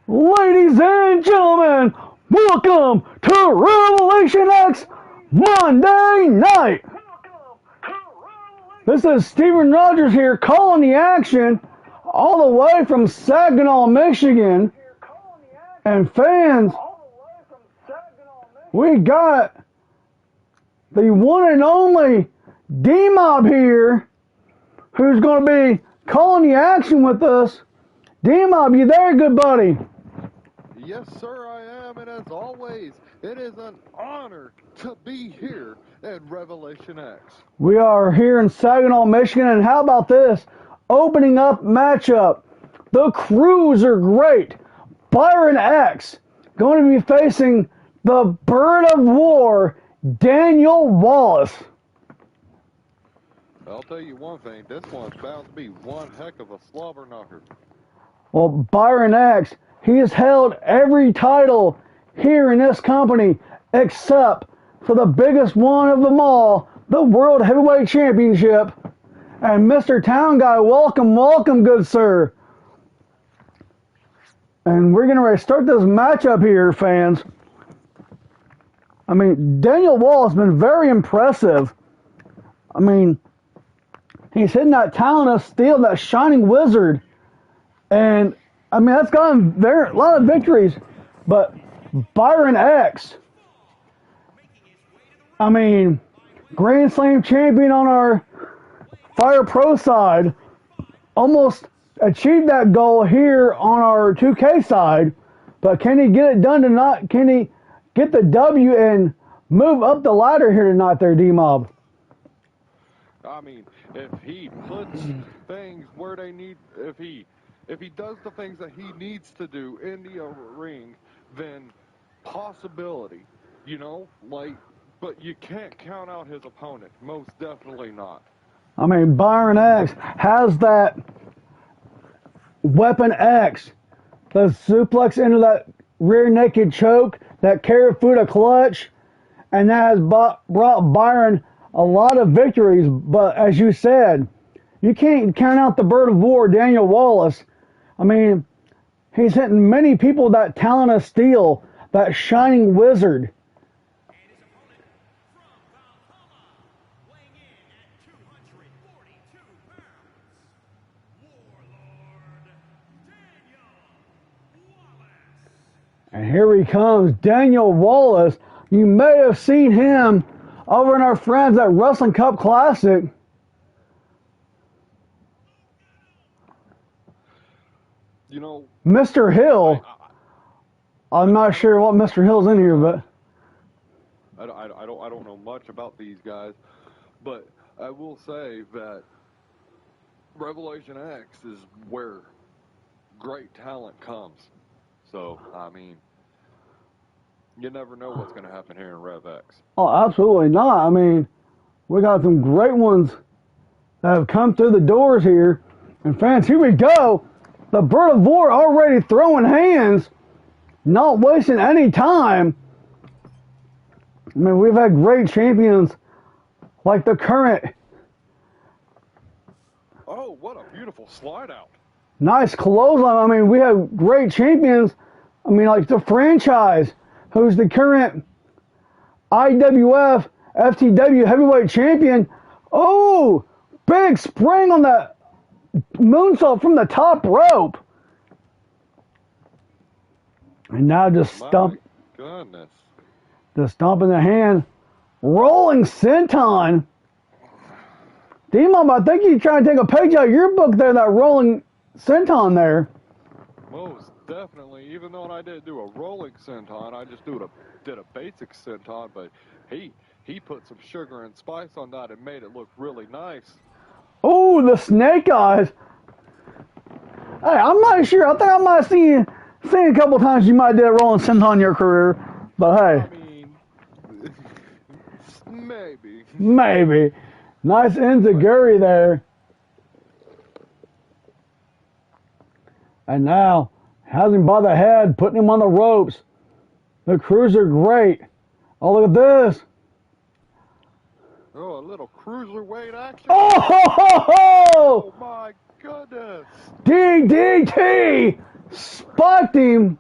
Ladies and gentlemen, welcome to Revelation X Monday Night. This is Steven Rogers here calling the action all the way from Saginaw, Michigan. And fans, we got the one and only D-Mob here who's going to be calling the action with us. D-Mob, you there, good buddy? Yes, sir, I am, and as always, it is an honor to be here at Revelation X. We are here in Saginaw, Michigan, and how about this? Opening up matchup. The Cruiserweight Byron X going to be facing the Bird of War, Daniel Wallace. I'll tell you one thing, this one's bound to be one heck of a slobber knocker. Well, Byron X, he has held every title here in this company except for the biggest one of them all, the World Heavyweight Championship. And Mr. Town Guy, welcome, welcome, good sir. And we're going to start this matchup here, fans. I mean, Daniel Wallace has been very impressive. I mean, he's hitting that talent of steel, that shining wizard. And, I mean, that's gotten a lot of victories. But Byron X, I mean, Grand Slam champion on our Fire Pro side, almost achieved that goal here on our 2K side. But can he get it done tonight? Can he get the W and move up the ladder here tonight there, D-Mob? I mean, if he puts things where they need, if he does the things that he needs to do in the ring, then possibility, you know, like, but you can't count out his opponent. Most definitely not. I mean, Byron X has that Weapon X, the suplex into that rear naked choke, that Karafuda clutch, and that has brought Byron a lot of victories. But as you said, you can't count out the Bird of War, Daniel Wallace. I mean, he's hitting many people with that talent of steel, that shining wizard. And here he comes, Daniel Wallace. You may have seen him over in our friends at Wrestling Cup Classic. You know, Mr. Hill. I'm not sure what Mr. Hill's in here, but I don't know much about these guys, but I will say that Revelation X is where great talent comes. So, I mean, you never know what's going to happen here in Rev X. oh, absolutely not. I mean, we got some great ones that have come through the doors here. And fans, here we go. The Bird of War already throwing hands, not wasting any time. I mean, we've had great champions like the current. Oh, what a beautiful slide out. Nice clothesline. I mean, we have great champions. I mean, like the franchise, who's the current IWF FTW heavyweight champion. Oh, big spring on that moonsault from the top rope. And now just stomping the hand. Rolling senton. D-Mob, I think you're trying to take a page out of your book there, that rolling senton there. Most definitely. Even though I didn't do a rolling senton, I just did a basic senton, but he put some sugar and spice on that and made it look really nice. Oh, the snake eyes. Hey, I'm not sure. I think I might have seen a couple times you might have did a rolling senton in your career. But hey. I mean, Maybe. Nice enziguri there. And now, has him by the head, putting him on the ropes. The Cruiserweight. Oh, look at this. Oh, a little cruiserweight action. Oh, ho, ho, ho! Oh my goodness. DDT! spiked him.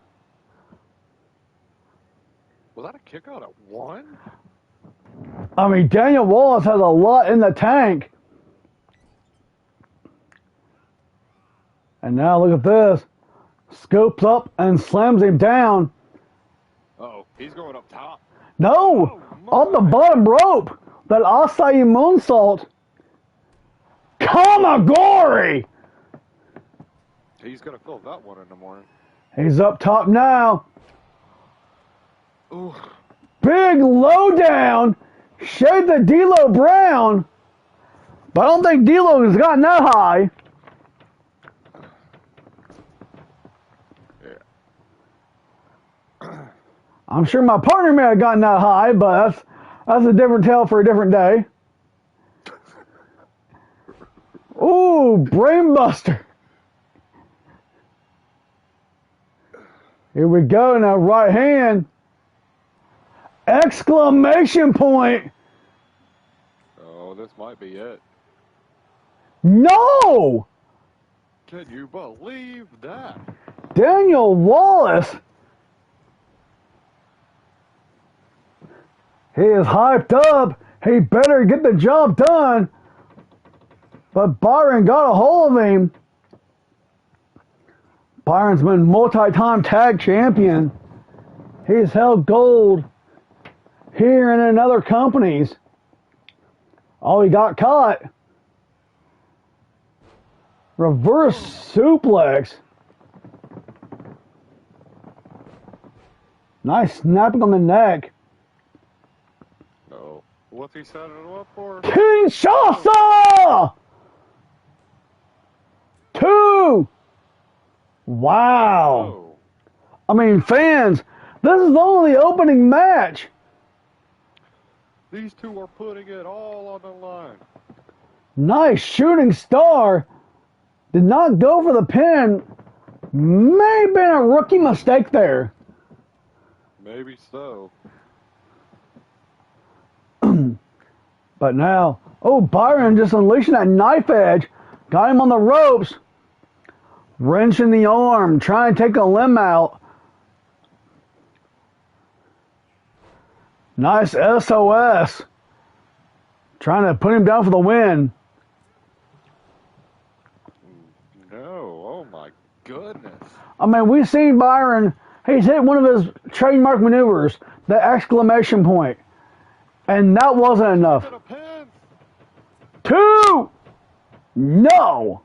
Was that a kick out at 1? I mean, Daniel Wallace has a lot in the tank. And now look at this. Scoops up and slams him down. Oh, he's going up top. No! Off the bottom rope! That acai moonsault. Kamagori! He's going to feel that one in the morning. He's up top now. Ooh. Big lowdown. Shade the D'Lo Brown. But I don't think D'Lo has gotten that high. Yeah. I'm sure my partner may have gotten that high, but that's a different tale for a different day. Ooh, brainbuster. Here we go now, right hand. Exclamation point. Oh, this might be it. No! Can you believe that? Daniel Wallace. He is hyped up. He better get the job done. But Byron got a hold of him. Byron's been multi-time tag champion. He's held gold here and in other companies. Oh, he got caught. Reverse suplex. Nice snapping on the neck. Oh, what's he setting it up for? Kinshasa! 2! Wow. Oh. I mean, fans, this is only the opening match. These two are putting it all on the line. Nice shooting star. Did not go for the pin. May have been a rookie mistake there. Maybe so. But now, oh, Byron just unleashing that knife edge. Got him on the ropes. Wrenching the arm, trying to take a limb out. Nice SOS. Trying to put him down for the win. No, oh my goodness. I mean, we've seen Byron. He's hit one of his trademark maneuvers, the exclamation point. And that wasn't enough. 2! No!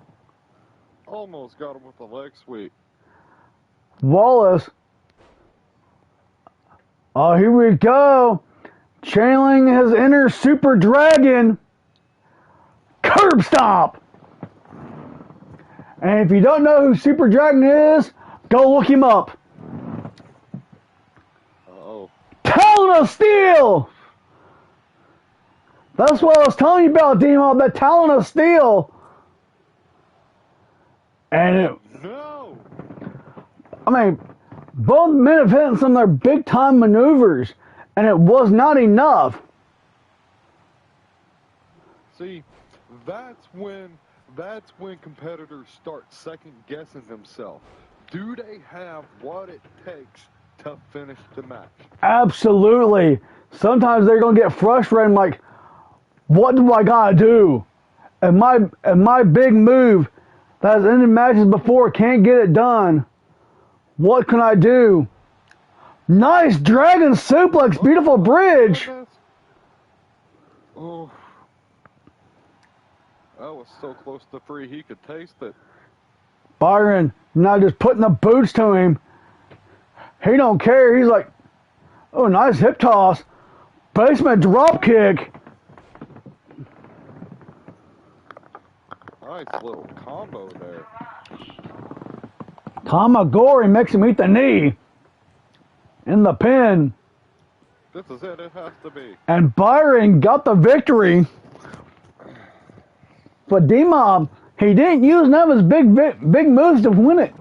Almost got him with the leg sweep. Wallace. Oh, here we go. Channeling his inner super dragon. Curb stomp. And if you don't know who Super Dragon is, go look him up. Uh-oh. Talon of Steel. That's what I was telling you about, D-Mob, that Talon of Steel. And No! I mean, both men have hit some of their big-time maneuvers, and it was not enough. See, that's when competitors start second-guessing themselves. Do they have what it takes to finish the match? Absolutely. Sometimes they're going to get frustrated and like, what do I got to do? And my big move that has ended matches before can't get it done. What can I do? Nice dragon suplex, beautiful bridge. Oh, that was so close to free he could taste it. Byron now just putting the boots to him. He don't care. He's like, oh, nice hip toss. Basement drop kick. Nice little combo there. Kamagori makes him eat the knee. In the pin. This is it. It has to be. And Byron got the victory. But D-Mob, he didn't use none of his big moves to win it.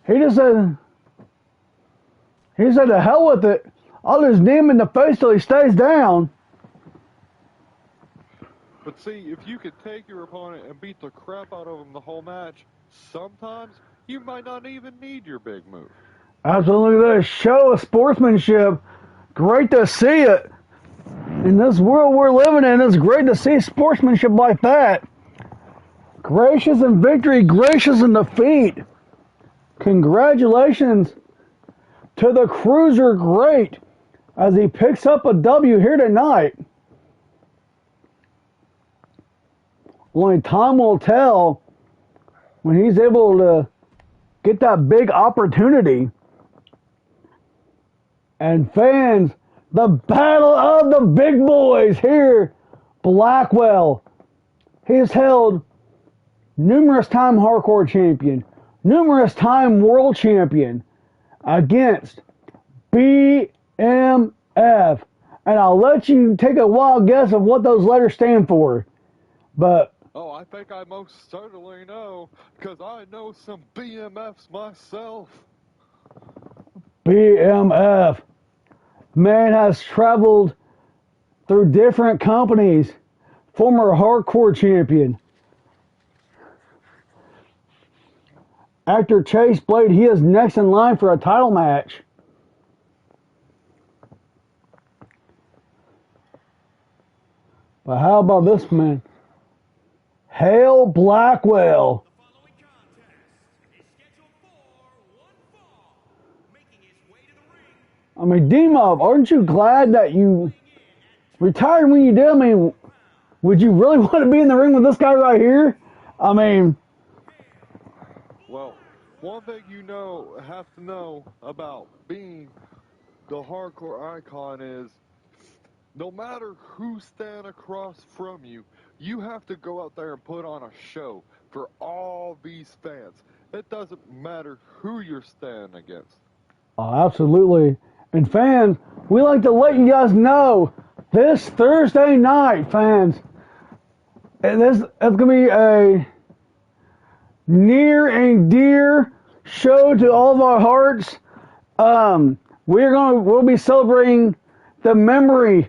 He just said, to hell with it. I'll just knee him in the face till he stays down. But see, if you could take your opponent and beat the crap out of him the whole match, sometimes you might not even need your big move. Absolutely, this show of sportsmanship. Great to see it. In this world we're living in, it's great to see sportsmanship like that. Gracious in victory, gracious in defeat. Congratulations to the Cruiser Great as he picks up a W here tonight. Only time will tell when he's able to get that big opportunity. And fans, the battle of the big boys here. Blackwell. He's held numerous time hardcore champion, numerous time world champion against BMF. And I'll let you take a wild guess of what those letters stand for. But oh, I think I most certainly know, because I know some BMFs myself. BMF. Man has traveled through different companies. Former hardcore champion. Actor Chase Blade, he is next in line for a title match. But how about this man? Hale Blackwell. I mean, D-Mob, aren't you glad that you retired when you did? I mean, would you really want to be in the ring with this guy right here? I mean... Well, one thing you have to know about being the hardcore icon is no matter who stand across from you, you have to go out there and put on a show for all these fans. It doesn't matter who you're standing against. Oh, absolutely. And fans, we like to let you guys know this Thursday night, fans, and it's going to be a near and dear show to all of our hearts. We'll be celebrating the memory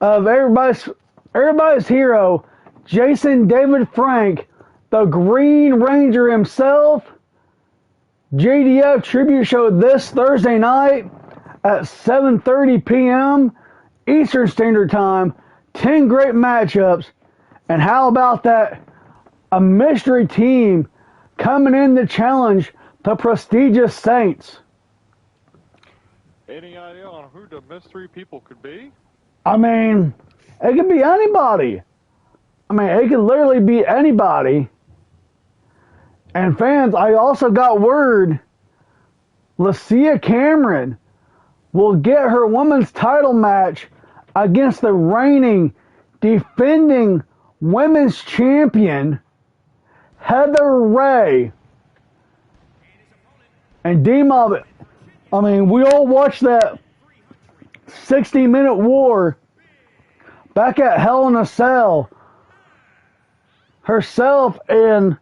of everybody's hero, Jason David Frank, the Green Ranger himself. JDF tribute show this Thursday night at 7:30 p.m. Eastern Standard Time. 10 great matchups. And how about that? A mystery team coming in to challenge the prestigious Saints. Any idea on who the mystery people could be? I mean, it could be anybody. I mean, it could literally be anybody. And fans, I also got word Lacia Cameron will get her women's title match against the reigning, defending women's champion, Heather Ray. And D-Mob, I mean, we all watched that 60-minute war back at Hell in a Cell. Herself and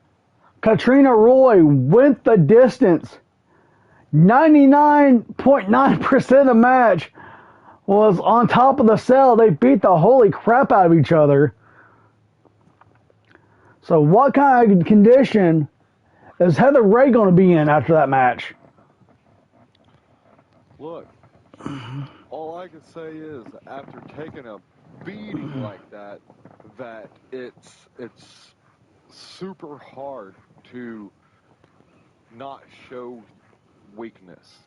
Katrina Roy went the distance. 99.9% of the match was on top of the cell. They beat the holy crap out of each other. So what kind of condition is Heather Ray going to be in after that match? Look, all I can say is after taking a beating like that, that it's super hard to not show weakness.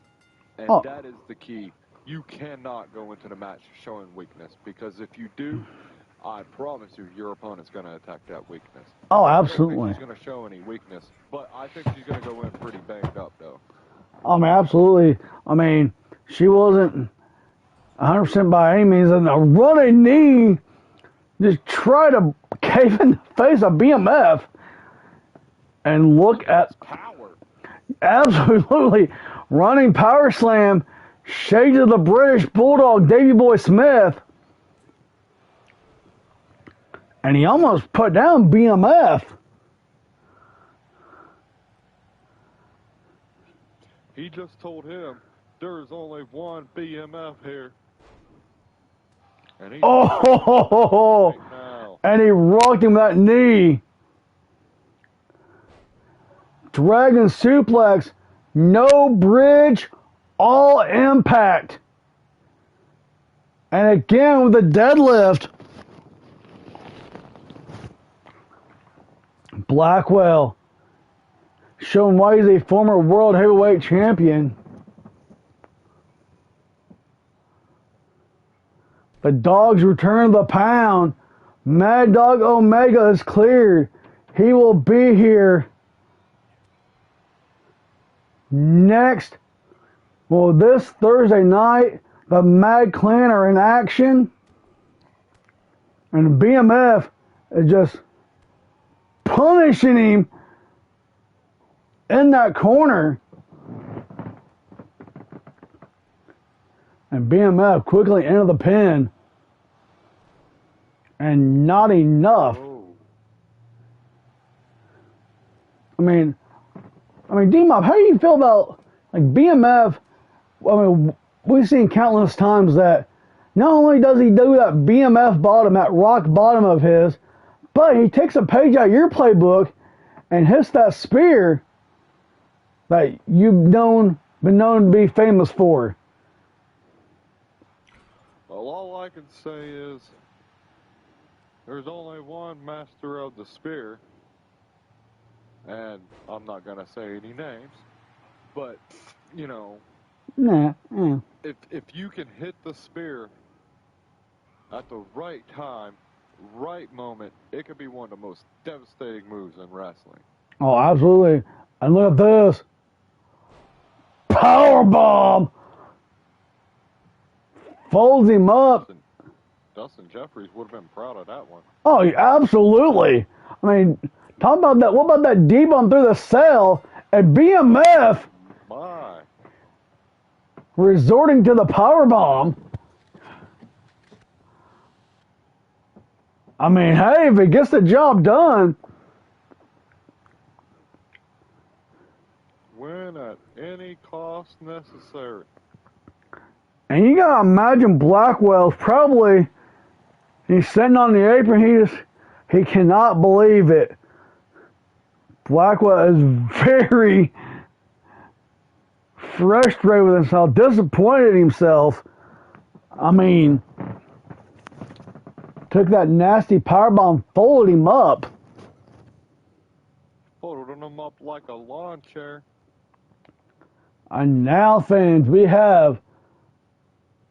And that is the key. You cannot go into the match showing weakness, because if you do, I promise you, your opponent's going to attack that weakness. Oh, I absolutely. don't think she's going to show any weakness, but I think she's going to go in pretty banged up, though. I mean, absolutely. I mean, she wasn't 100% by any means, and a running knee just try to cave in the face of BMF. And look at power. Absolutely. Running power slam. Shades of the British Bulldog, Davey Boy Smith. And he almost put down BMF. He just told him there's only one BMF here. And he's right now. And he rocked him with that knee. Dragon suplex. No bridge. All impact. And again with the deadlift. Blackwell showing why he's a former world heavyweight champion. The Dogs return to the pound. Mad Dog Omega is cleared. He will be here next. Well, this Thursday night, the Mad Clan are in action. And BMF is just punishing him in that corner. And BMF quickly entered the pin. And not enough. I mean, D-Mob, how do you feel about like BMF? I mean, we've seen countless times that not only does he do that BMF bottom, that rock bottom of his, but he takes a page out of your playbook and hits that spear that you've been known to be famous for. Well, all I can say is there's only one master of the spear, and I'm not going to say any names, but, you know, if you can hit the spear at the right time, right moment, it could be one of the most devastating moves in wrestling. Oh, absolutely. And look at this. Powerbomb! Folds him up. Dustin Jeffries would have been proud of that one. Oh, absolutely. I mean, talk about that. What about that D-bomb through the cell and BMF resorting to the powerbomb? I mean, hey, if it gets the job done. Win at any cost necessary. And you gotta imagine Blackwell's probably, he's sitting on the apron, he cannot believe it. Blackwell is very frustrated with himself, disappointed in himself. I mean, took that nasty powerbomb, folded him up. Folded him up like a lawn chair. And now, fans, we have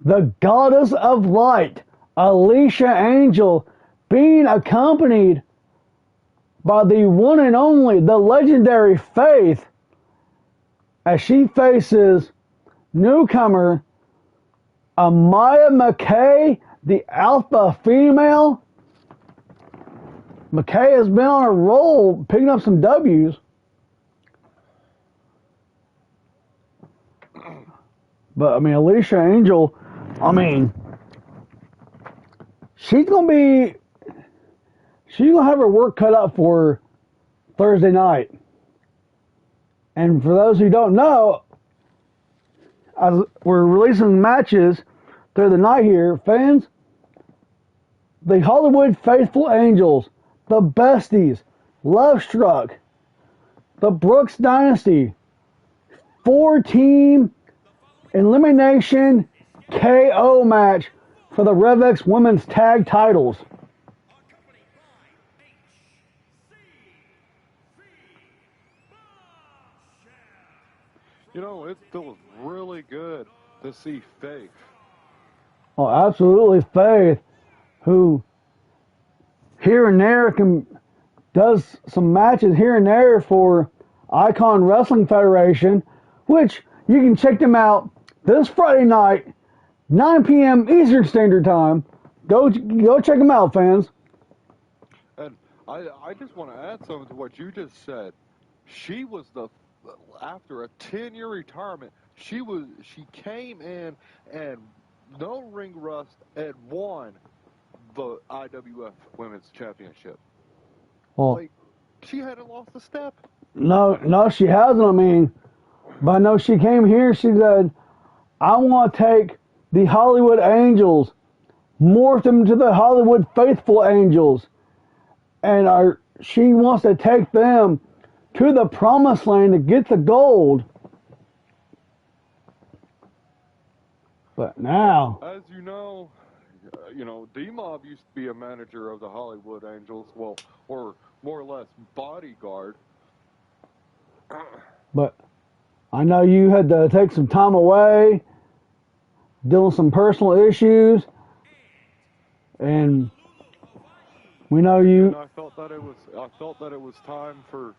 the Goddess of Light, Alicia Angel, being accompanied by the one and only, the legendary Faith, as she faces newcomer Amaya McKay, the alpha female. McKay has been on a roll, picking up some W's. But, I mean, Alicia Angel, I mean, she's going to have her work cut out for her Thursday night. And for those who don't know, as we're releasing matches through the night here, fans, the Hollywood Faithful Angels, the Besties, Love Struck, the Brooks Dynasty, 4-team elimination KO match for the Rev X Women's Tag Titles. You know, it feels really good to see Faith. Oh, absolutely, Faith, who here and there does some matches here and there for Icon Wrestling Federation, which you can check them out this Friday night, 9 p.m. Eastern Standard Time. Go check them out, fans. And I just want to add something to what you just said. She was after a 10-year retirement, she came in and no ring rust and won the IWF Women's Championship. Well, like, she hadn't lost a step. No, she hasn't. I mean, but I know she came here, she said, I want to take the Hollywood Angels, morph them to the Hollywood Faithful Angels, and she wants to take them to the promised land to get the gold. But now, as you know, D-Mob used to be a manager of the Hollywood Angels, well, or more or less bodyguard. but I know you had to take some time away, dealing with some personal issues, and we know you. And I felt that it was time for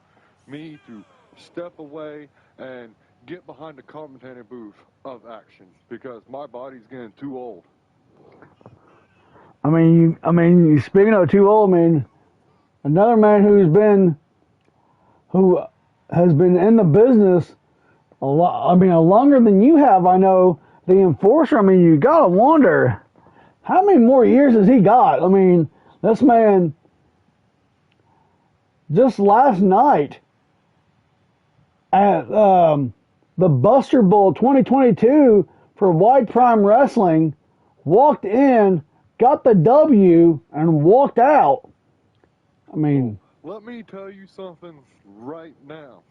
me to step away and get behind the commentating booth of action because my body's getting too old. I mean, speaking of too old, I mean, another man who has been in the business a lot. I mean, longer than you have. I know the Enforcer. I mean, you gotta wonder how many more years has he got. I mean, this man just last night at the Buster Bowl 2022 for Wide Prime Wrestling walked in, got the W, and walked out. I mean, let me tell you something right now.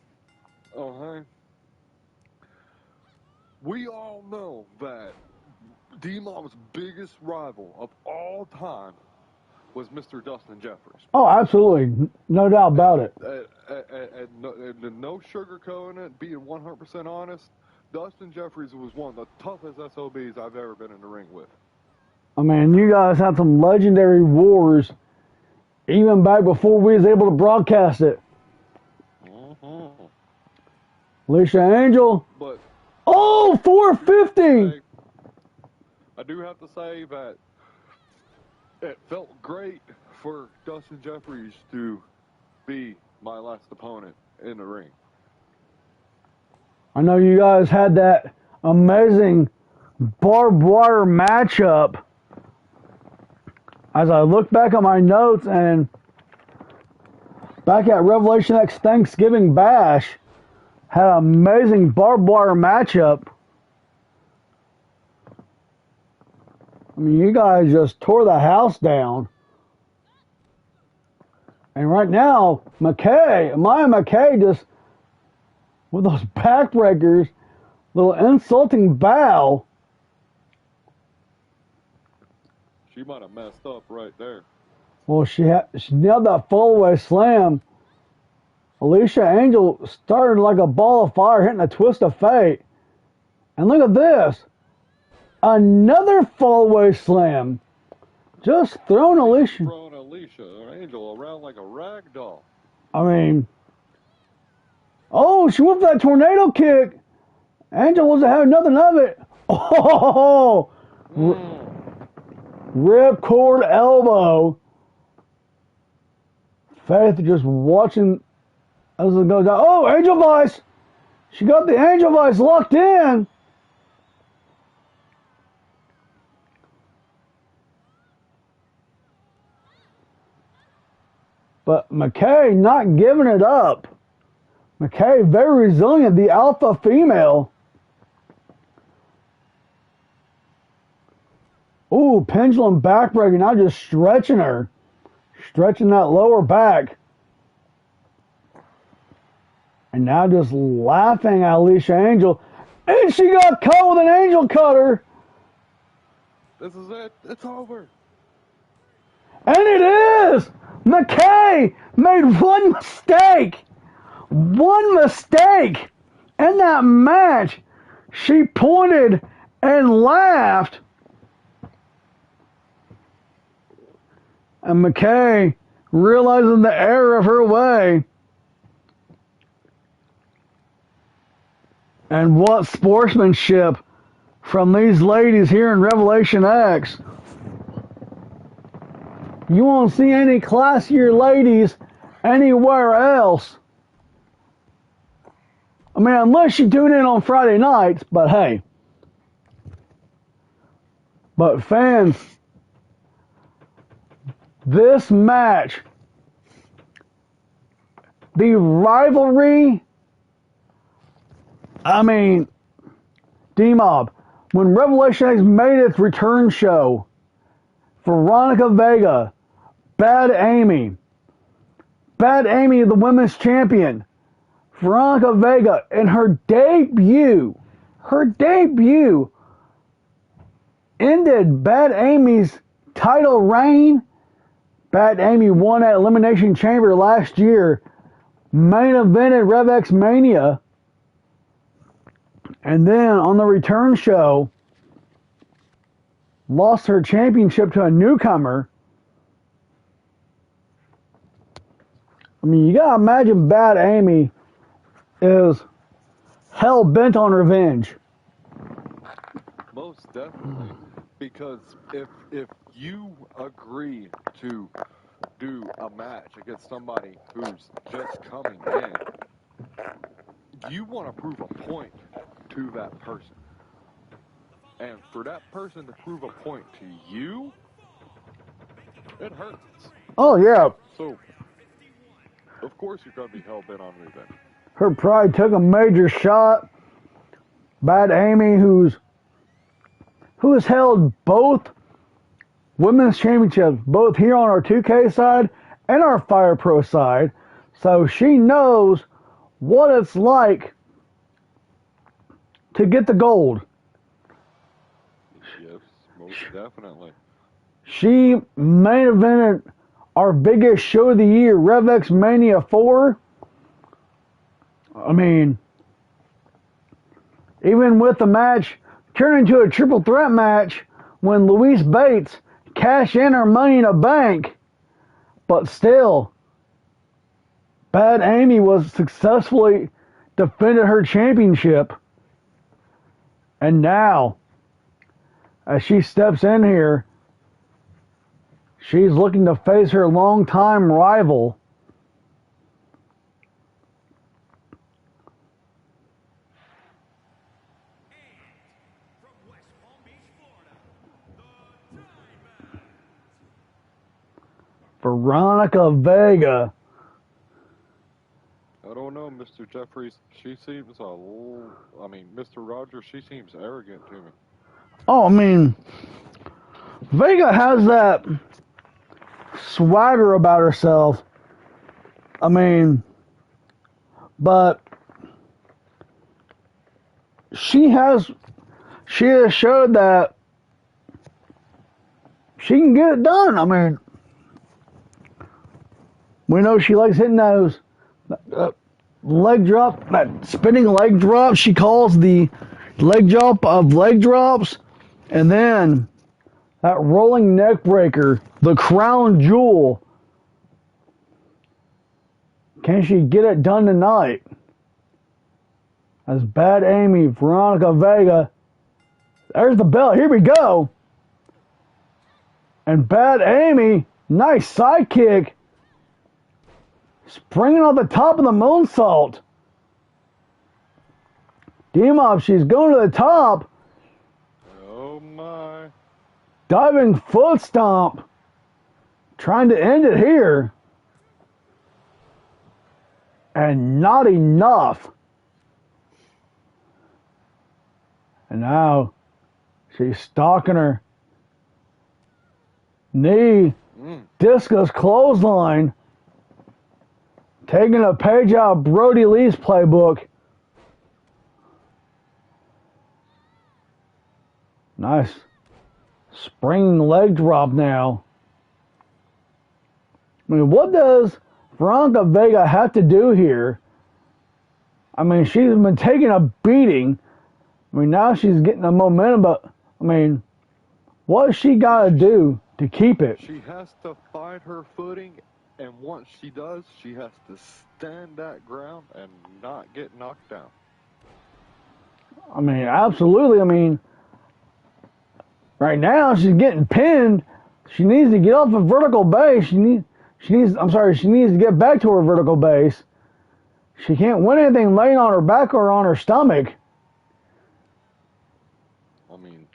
Okay? We all know that D-Mob's biggest rival of all time was Mr. Dustin Jeffries. oh, absolutely. No doubt about it. And no sugarcoating it, being 100% honest, Dustin Jeffries was one of the toughest SOBs I've ever been in the ring with. I mean, you guys had some legendary wars even back before we was able to broadcast it. Mm-hmm. Alicia Angel. But 450! I do have to say that it felt great for Dustin Jeffries to be my last opponent in the ring. I know you guys had that amazing barbed wire matchup. As I look back at my notes and back at Revelation X Thanksgiving Bash, had an amazing barbed wire matchup. I mean, you guys just tore the house down. And right now, Maya McKay just, with those backbreakers, little insulting bow. She might have messed up right there. Well, she nailed that fall-away slam. Alicia Angel started like a ball of fire, hitting a twist of fate. And look at this. Another fall-away slam. Just throwing Alicia. Throwing Alicia Angel around like a rag doll. I mean, oh, she went for that tornado kick. Angel wasn't having nothing of it. Oh, ripcord elbow. Faith just watching as it goes down. Oh, Angel Vice. She got the Angel Vice locked in. But McKay not giving it up. McKay very resilient, the alpha female. Ooh, pendulum backbreaker, now just stretching her. Stretching that lower back. And now just laughing at Alicia Angel. And she got caught with an angel cutter. This is it. It's over. And it is! McKay made one mistake. One mistake in that match. She pointed and laughed. And McKay, realizing the error of her way. And what sportsmanship from these ladies here in Revelation X. You won't see any classier ladies anywhere else. I mean, unless you tune in on Friday nights, but hey. But fans, this match, the rivalry, I mean, D-Mob, when Revelation X made its return show, Veronica Vega, Bad Amy, the women's champion, Veronica Vega in her debut ended Bad Amy's title reign. Bad Amy won at Elimination Chamber last year, main evented Rev X Mania, and then on the return show, lost her championship to a newcomer. I mean, you gotta imagine Bad Amy is hell bent on revenge. Most definitely, because if you agree to do a match against somebody who's just coming in, you want to prove a point to that person. And for that person to prove a point to you, it hurts. Oh, yeah. So, of course you're going to be hell-bent on revenge. Her pride took a major shot. Bad Amy, who has held both women's championships, both here on our 2K side and our Fire Pro side. So she knows what it's like to get the gold. Yes, most definitely. She main evented our biggest show of the year, Rev X Mania 4. I mean, even with the match turned into a triple threat match when Louise Bates cashed in her Money in a Bank, but still, Bad Amy was successfully defended her championship. And now, as she steps in here, she's looking to face her longtime rival, Veronica Vega. I don't know, Mr. Jeffries. She seems Mr. Rogers, she seems arrogant to me. Oh, I mean, Vega has that swagger about herself. I mean, but she has showed that she can get it done. I mean, we know she likes hitting those leg drop, that spinning leg drop. She calls the leg drop of leg drops, and then that rolling neck breaker, the crown jewel. Can she get it done tonight? As Bad Amy, Veronica Vega. There's the bell. Here we go. And Bad Amy, nice sidekick. Springing off the top of the moonsault. Demov, she's going to the top. Oh my. Diving foot stomp. Trying to end it here. And not enough. And now she's stalking her. Knee. Discus clothesline. Taking a page out of Brody Lee's playbook. Nice. Springing leg drop now. I mean, what does Veronica Vega have to do here? I mean, she's been taking a beating. I mean, now she's getting the momentum, but, I mean, what has she got to do to keep it? She has to find her footing, and once she does, she has to stand that ground and not get knocked down. I mean, absolutely. I mean, right now she's getting pinned. She needs to get off a vertical base. She needs to get back to her vertical base. She can't win anything laying on her back or on her stomach. I mean,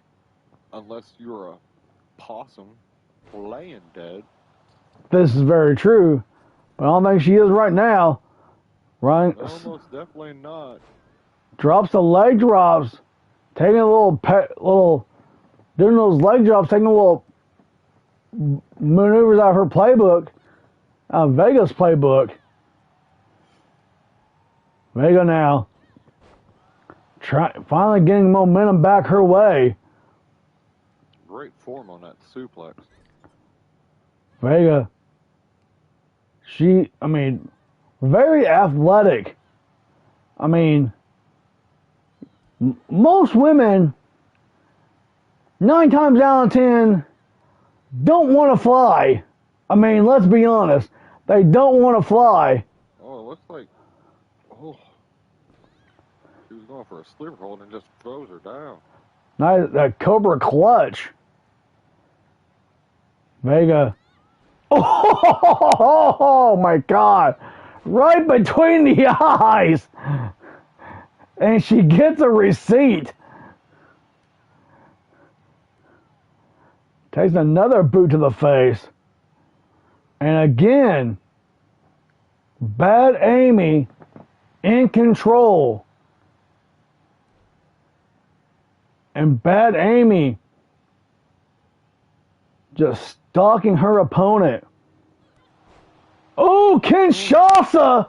unless you're a possum laying dead. This is very true, but I don't think she is right now. Right? No, most definitely not. Drops the leg drops, taking a little, doing those leg drops, taking a little maneuvers out of her playbook, Vegas playbook. Vega now. Finally getting momentum back her way. Great form on that suplex. Vega. Very athletic. Most women, 9 times out of 10, don't want to fly. Let's be honest. They don't want to fly. Oh, it looks like, she was going for a sleeper hold and just throws her down. Nice, that Cobra clutch. Vega. Oh my God. Right between the eyes. And she gets a receipt. Takes another boot to the face. And again, Bad Amy in control. And Bad Amy just stalking her opponent. Oh, Kinshasa!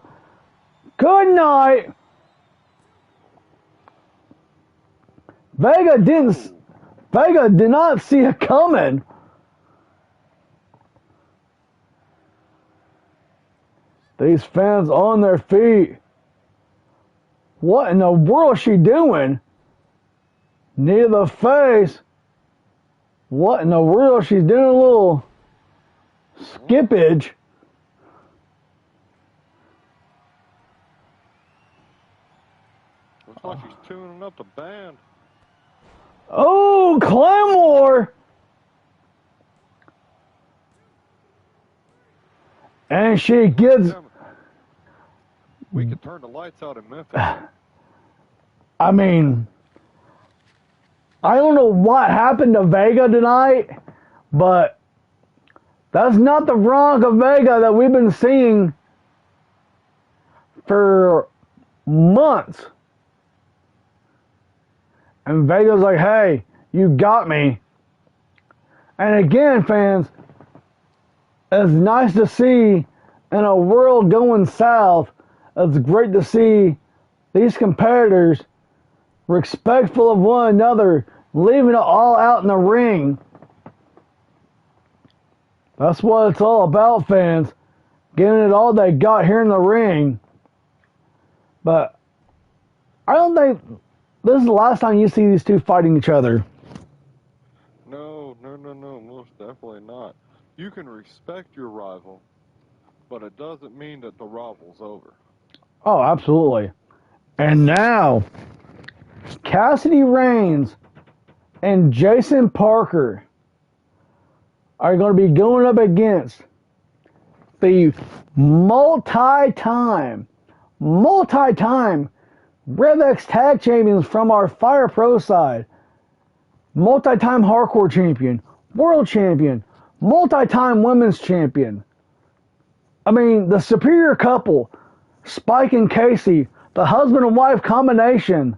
Good night. Vega did not see it coming. These fans on their feet. What in the world is she doing? Knee to the face. What in the world? She's doing a little skippage. Looks like she's tuning up the band. Oh, Claymore! And she gets... We could turn the lights out in Memphis. I don't know what happened to Vega tonight, but that's not the Veronica Vega that we've been seeing for months. And Vega's like, hey, you got me. And again, fans, it's nice to see in a world going south. It's great to see these competitors respectful of one another, leaving it all out in the ring. That's what it's all about, fans. Giving it all they got here in the ring. But I don't think this is the last time you see these two fighting each other. No, most definitely not. You can respect your rival, but it doesn't mean that the rival's over. Oh, absolutely. And now, Cassidy Reigns and Jason Parker are going to be going up against the multi-time Rev X Tag Champions from our Fire Pro side. Multi-time Hardcore Champion, World Champion, multi-time Women's Champion. The superior couple, Spike and Casey, the husband and wife combination.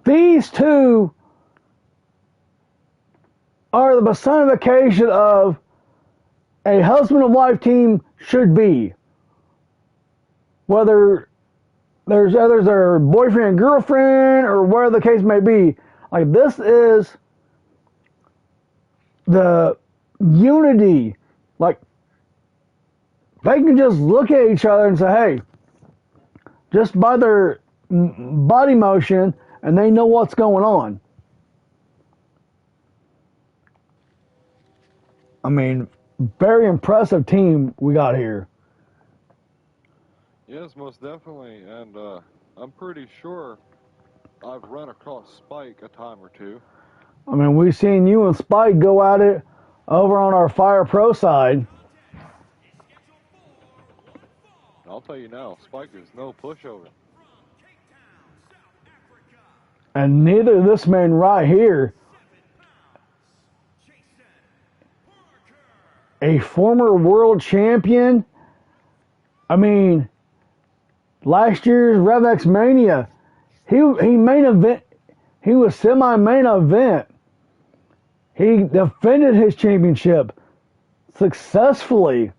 These two are the personification of a husband and wife team should be. Whether there's others that are boyfriend and girlfriend or whatever the case may be. This is the unity. They can just look at each other and say, hey, just by their body motion, and they know what's going on. Very impressive team we got here. Yes, most definitely, and I'm pretty sure I've run across Spike a time or two. We've seen you and Spike go at it over on our Fire Pro side. I'll tell you now, Spike is no pushover. And neither this man right here, a former world champion. Last year's Rev X Mania, he main event. He was semi-main event. He defended his championship successfully.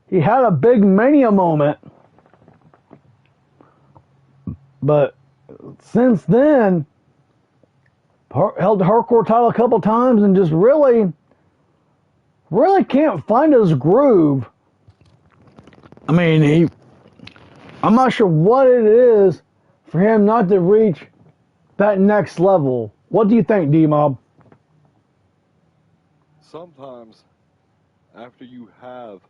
He had a big Mania moment. But since then, held the hardcore title a couple times and just really can't find his groove. I mean, I'm not sure what it is for him not to reach that next level. What do you think, D-Mob? Sometimes, after you have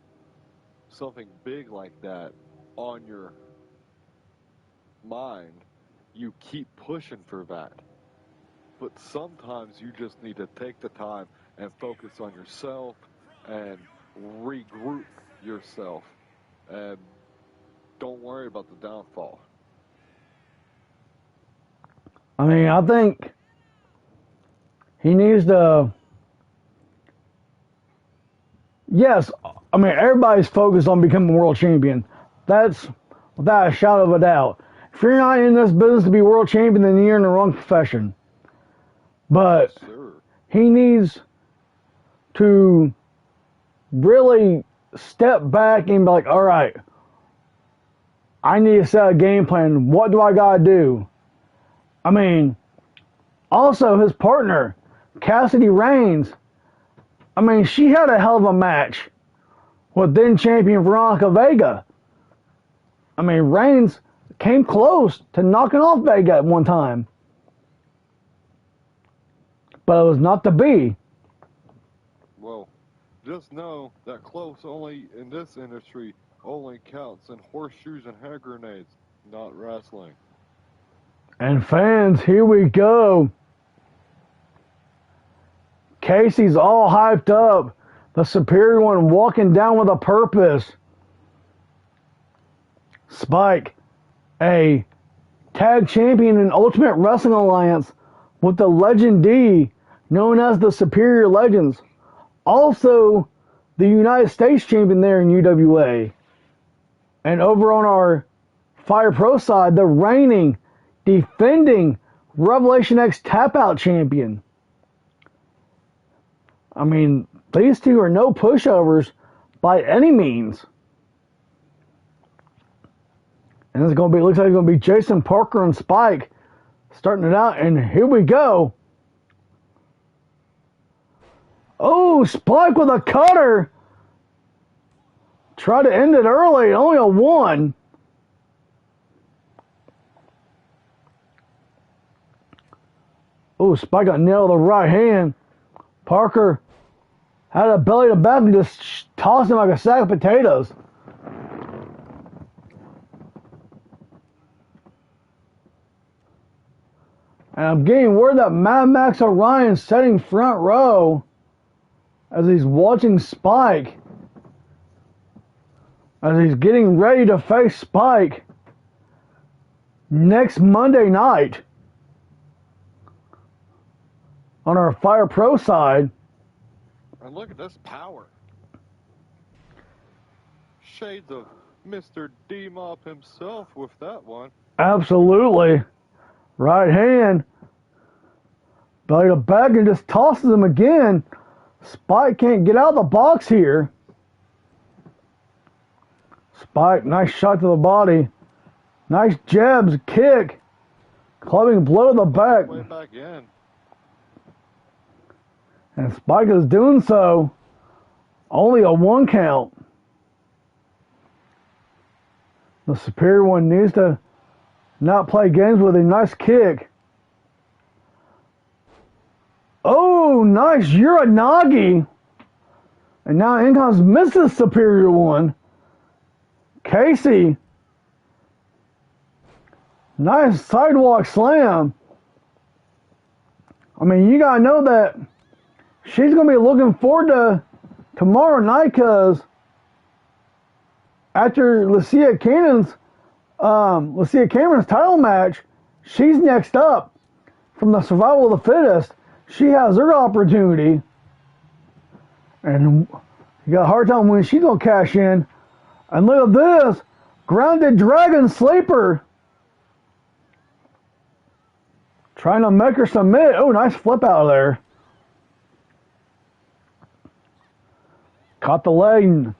something big like that on your mind, you keep pushing for that. But sometimes you just need to take the time and focus on yourself and regroup yourself and don't worry about the downfall. I mean, I think he needs to. Yes, I mean, everybody's focused on becoming world champion. That's without a shadow of a doubt. If you're not in this business to be world champion, then you're in the wrong profession. But he needs to really step back and be like, all right, I need to set a game plan. What do I got to do? I mean, also his partner, Cassidy Reigns, I mean, she had a hell of a match with then champion Veronica Vega. I mean, Reigns came close to knocking off Vega at one time. But it was not to be. Well, just know that close only in this industry only counts in horseshoes and hand grenades, not wrestling. And fans, here we go. Casey's all hyped up. The superior one walking down with a purpose. Spike, a tag champion in Ultimate Wrestling Alliance with the Legend D, known as the Superior Legends. Also, the United States champion there in UWA. And over on our Fire Pro side, the reigning, defending Revelation X Tap Out champion. I mean, these two are no pushovers by any means. And it's going to be, looks like it's going to be Jason Parker and Spike starting it out. And here we go. Oh, Spike with a cutter. Try to end it early. Only a 1. Oh, Spike got nailed with the right hand. Parker had a belly to back and just tossed him like a sack of potatoes. And I'm getting word that Mad Max Orion's sitting front row as he's watching Spike. As he's getting ready to face Spike next Monday night on our Fire Pro side. And look at this power. Shades of Mr. D-Mop himself with that one. Absolutely. Right hand. Belly to back and just tosses him again. Spike can't get out of the box here. Spike, nice shot to the body. Nice jabs, kick. Clubbing blow to the back. Way back in. And Spike is doing so. Only a 1 count. The superior one needs to not play games with a nice kick. Oh, nice Uranagi. And now in comes Mrs. Superior One. Casey. Nice sidewalk slam. I mean, you got to know that she's going to be looking forward to tomorrow night because after Lucia Cameron's title match, she's next up from the Survival of the Fittest. She has her opportunity. And you got a hard time when she's going to cash in. And look at this. Grounded Dragon Sleeper. Trying to make her submit. Oh, nice flip out of there. Caught the leg.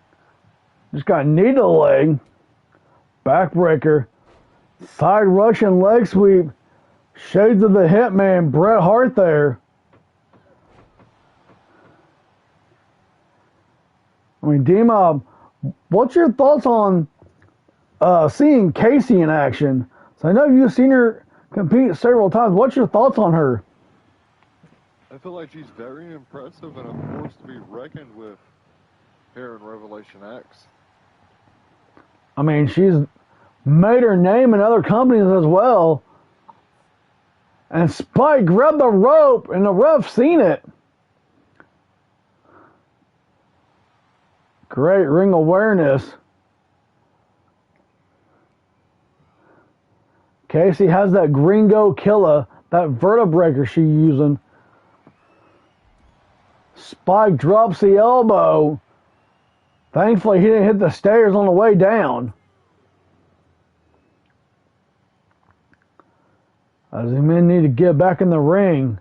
Just got knee to the leg. Backbreaker. Side Russian leg sweep. Shades of the Hitman, Bret Hart there. I mean, D-Mob, what's your thoughts on seeing Casey in action? So I know you've seen her compete several times. What's your thoughts on her? I feel like she's very impressive and a force to be reckoned with here in Revelation X. I mean, she's made her name in other companies as well. And Spike grabbed the rope, and the ref seen it. Great ring awareness. Casey has that gringo killer, that vertebraker she's using. Spike drops the elbow. Thankfully, he didn't hit the stairs on the way down. As the men need to get back in the ring.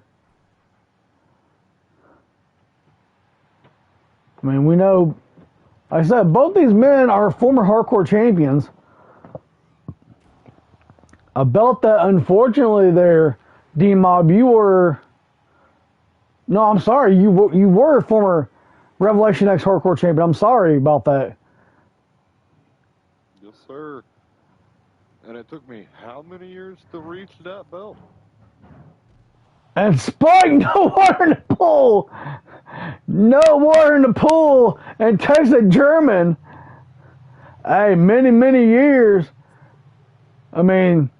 I mean, we know, like I said, both these men are former hardcore champions. A belt that, unfortunately, there, D-Mob, you were... No, I'm sorry, you were a former Revelation X hardcore champion. I'm sorry about that. Yes, sir. And it took me how many years to reach that belt? And Spike, nowhere in the pool. Nowhere in the pool. And takes a German. Hey, many, many years. I mean,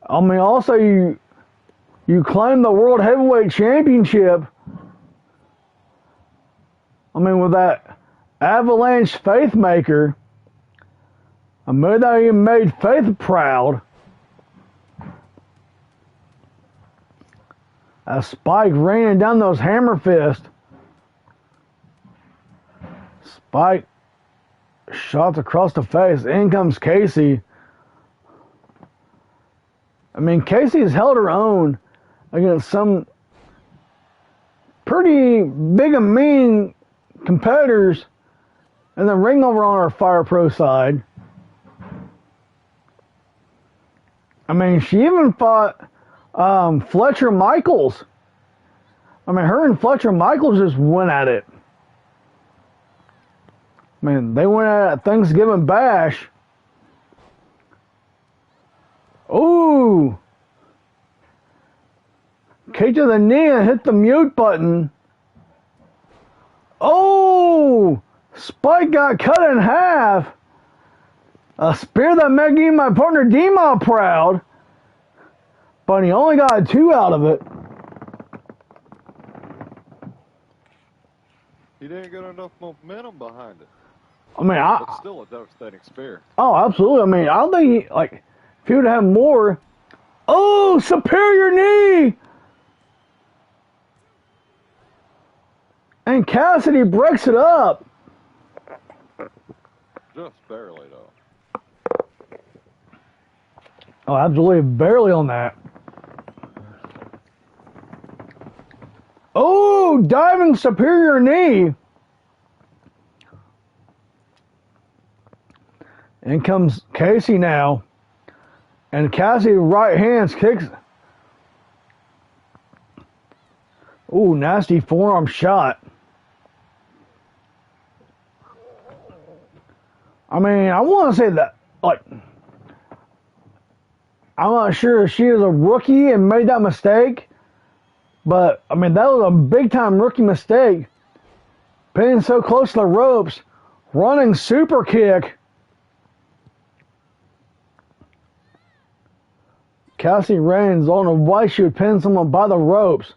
also you claim the World Heavyweight Championship. I mean, with that Avalanche Faith Maker. I mean, that even made Faith proud. A Spike raining down those hammer fists. Spike shots across the face. In comes Casey. I mean, Casey's held her own against some pretty big and mean competitors in the ring over on our Fire Pro side. I mean, she even fought Fletcher Michaels. I mean, her and Fletcher Michaels just went at it. I mean, they went at Thanksgiving Bash. Ooh. Kick to the knee and hit the mute button. Oh! Spike got cut in half. A spear that made my partner D-Mob proud. But he only got 2 out of it. He didn't get enough momentum behind it. I mean, but still a devastating spear. Oh, absolutely. I mean, I don't think he, like, if he would have more. Oh, superior knee! And Cassidy breaks it up. Just barely, though. Oh, absolutely. Barely on that. Oh, diving superior knee. In comes Casey now. And Cassidy right hands kicks. Ooh, nasty forearm shot. I mean, I want to say that, like, I'm not sure if she is a rookie and made that mistake, but, I mean, that was a big-time rookie mistake. Being so close to the ropes, running super kick. Cassie Reigns, I don't know why she would pin someone by the ropes.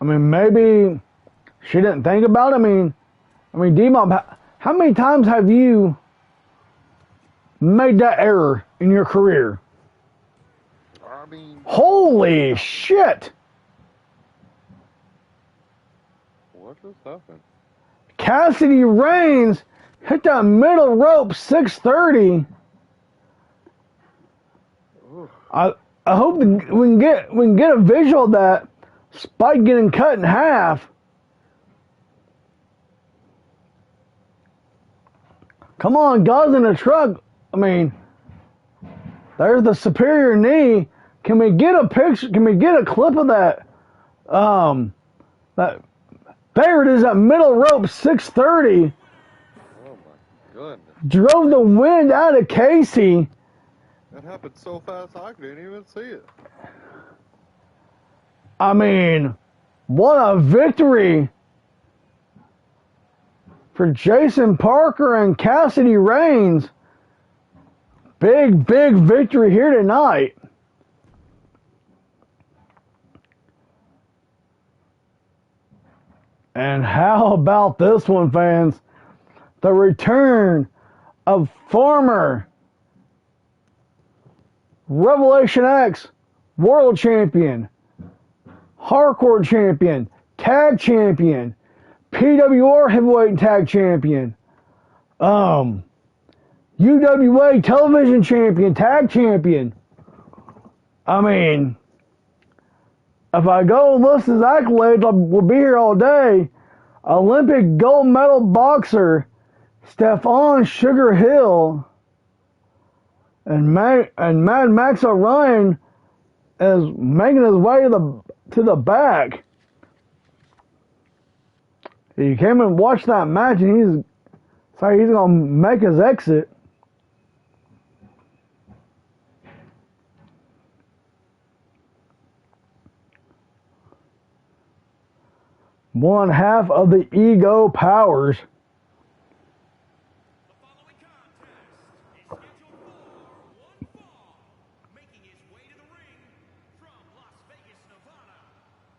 I mean, maybe she didn't think about it. I mean, D-Mob, how many times have you made that error in your career? I mean, holy shit! What just happened? Cassidy Reigns hit that middle rope 630. I hope we can get a visual of that. Spike getting cut in half. Come on, guys in the truck. I mean, there's the superior knee. Can we get a picture? Can we get a clip of that? That there it is at middle rope 630. Oh my goodness. Drove the wind out of Casey. That happened so fast I didn't even see it. I mean, what a victory for Jason Parker and Cassidy Reigns. Big, big victory here tonight. And how about this one, fans? The return of former Revelation X World Champion, Hardcore Champion, Tag Champion, PWR Heavyweight Tag Champion, UWA Television Champion, Tag Champion. I mean, if I go list his accolades, we'll be here all day. Olympic gold medal boxer Stephon Sugar Hill and Mad Max O'Ryan is making his way to the back. He came and watched that match, and he's gonna make his exit. One half of the Ego Powers. The following contest is scheduled for one fall. Making his way to the ring from Las Vegas, Nevada,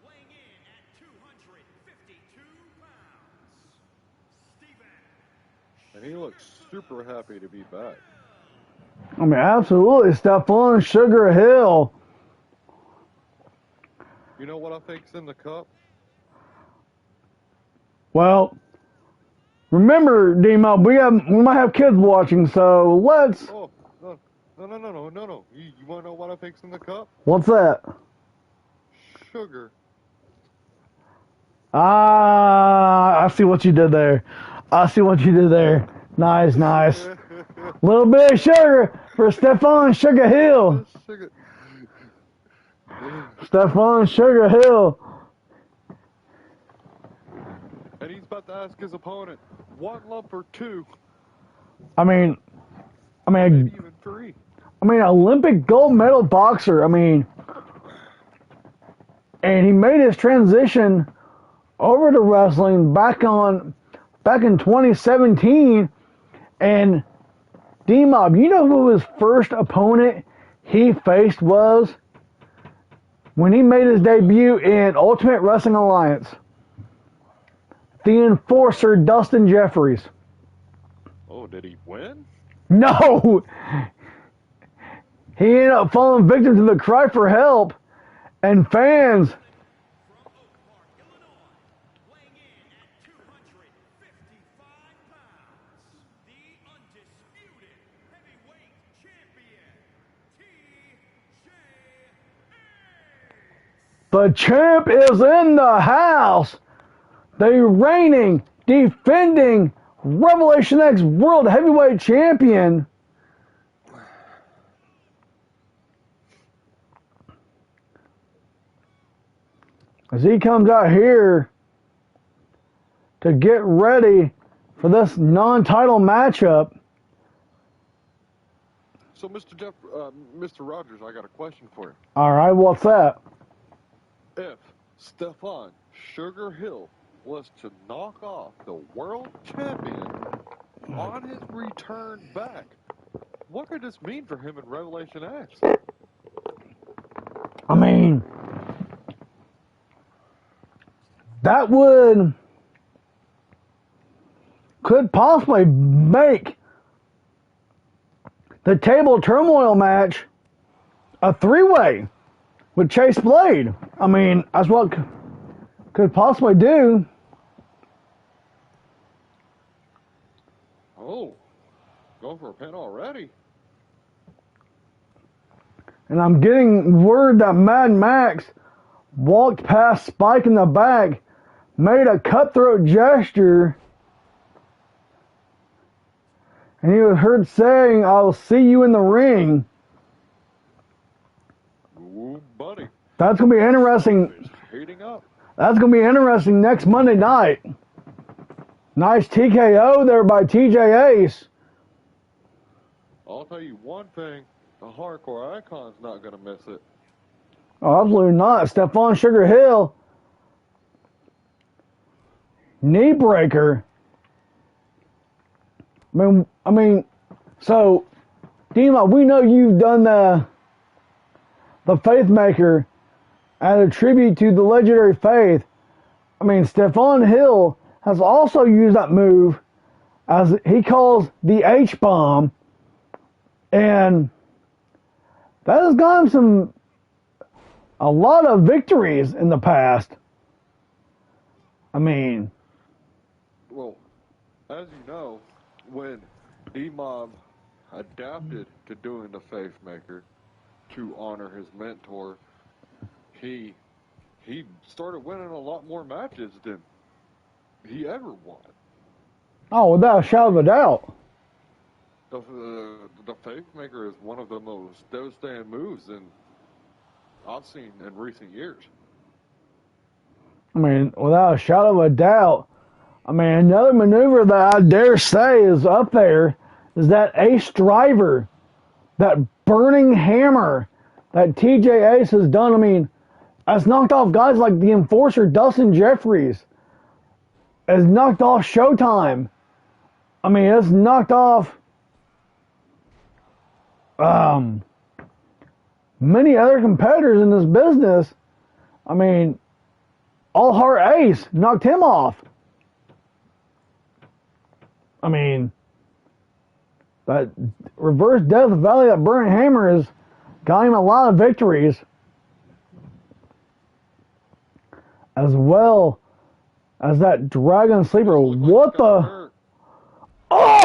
weighing in at 252 pounds, Steven. And he looks super happy to be back. I mean, absolutely, Stephon Sugar Hill. You know what I think's in the cup? Well, remember, D-Mo, we might have kids watching, so let's... Oh, no. You want to know what I think's in the cup? What's that? Sugar. Ah, I see what you did there. Nice. Little bit of sugar for Stephon Sugar Hill. Sugar. Stephon Sugar Hill. And he's about to ask his opponent, one lump or two, maybe even three. Olympic gold medal boxer. And he made his transition over to wrestling back in 2017. And D-Mob, you know who his first opponent he faced was when he made his debut in Ultimate Wrestling Alliance? The Enforcer, Dustin Jeffries. Oh, did he win? No! He ended up falling victim to the cry for help, and fans... From Oak Park, Illinois, weighing in at 255 pounds, the undisputed heavyweight champion, TJ. The champ is in the house! The reigning, defending Revelation X World Heavyweight Champion. As he comes out here to get ready for this non-title matchup. So, Mr. Rogers, I got a question for you. All right, what's that? If Stephon Sugar Hill was to knock off the world champion on his return back, what could this mean for him in Revelation X? That could possibly make the Table Turmoil match a three-way with Chase Blade. That's what could possibly do. Oh, going for a pin already. And I'm getting word that Mad Max walked past Spike in the back, made a cutthroat gesture, And he was heard saying, "I'll see you in the ring." Ooh, buddy. That's going to be interesting. It's heating up. That's going to be interesting next Monday night. Nice TKO there by TJ Ace. I'll tell you one thing. The Hardcore Icon's not going to miss it. Oh, absolutely not. Stephon Sugar Hill. Knee breaker. I mean, so, Dima, we know you've done the Faith Maker as a tribute to the legendary Faith. I mean, Stephon Hill has also used that move as he calls the H-bomb, and that has gotten a lot of victories in the past. I mean, well, as you know, when D-Mob adapted to doing the Faith Maker to honor his mentor, he started winning a lot more matches than he ever won. oh, without a shadow of a doubt. The Faith Maker is one of the most devastating moves I've seen in recent years. I mean, without a shadow of a doubt. I mean, another maneuver that I dare say is up there is that Ace Driver, that burning hammer that TJ Ace has done. I mean, has knocked off guys like the Enforcer Dustin Jeffries. Has knocked off Showtime. I mean, it's knocked off many other competitors in this business. I mean, All Heart Ace knocked him off. I mean, that reverse Death Valley, that burning hammer, has got him a lot of victories. As well as that Dragon Sleeper. What the? Oh!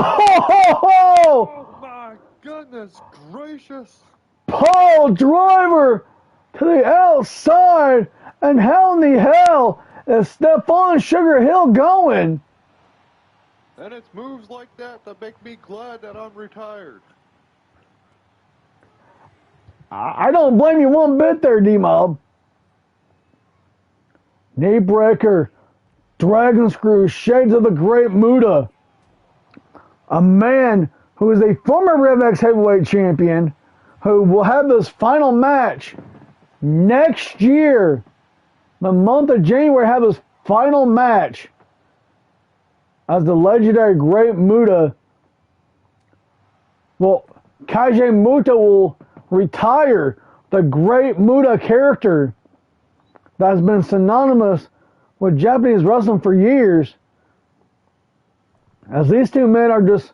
Oh my goodness gracious! Paul Driver to the outside, and how in the hell is Stephon Sugar Hill going? And it's moves like that make me glad that I'm retired. I don't blame you one bit there, D-Mob. Knee breaker, dragon screw, shades of the great Muda. A man who is a former Rev X heavyweight champion who will have this final match next year. The month of January, have his final match as the legendary Great Muta. Well, Kaiji Muta will retire the Great Muta character that has been synonymous with Japanese wrestling for years, as these two men are just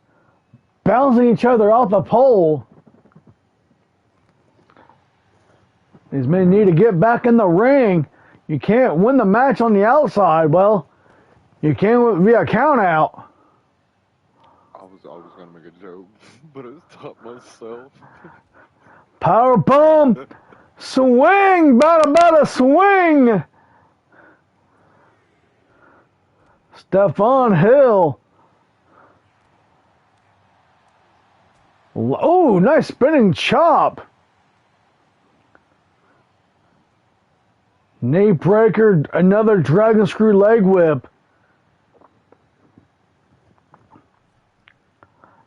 bouncing each other off the pole. These men need to get back in the ring. You can't win the match on the outside. Well, you can't be a count out. I was gonna make a joke, but I stopped myself. Power bomb, swing, bada swing. Stephon Hill. Oh, nice spinning chop. Knee breaker, another dragon screw leg whip.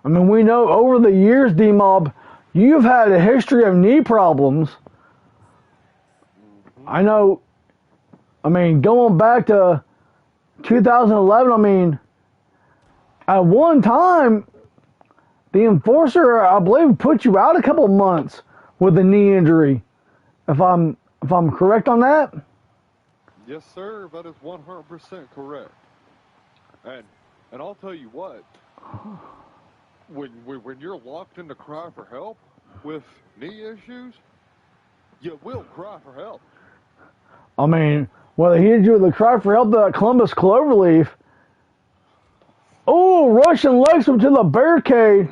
I mean, we know over the years, D-Mob, you've had a history of knee problems. I know, I mean, going back to 2011, I mean, at one time, the Enforcer, I believe, put you out a couple months with a knee injury. If I'm correct on that? Yes, sir. That is 100% correct. And I'll tell you what. When you're locked in the cry for help with knee issues, you will cry for help. I mean, whether he hit you with a cry for help to that Columbus Cloverleaf. Oh, Russian leg sweep to the barricade.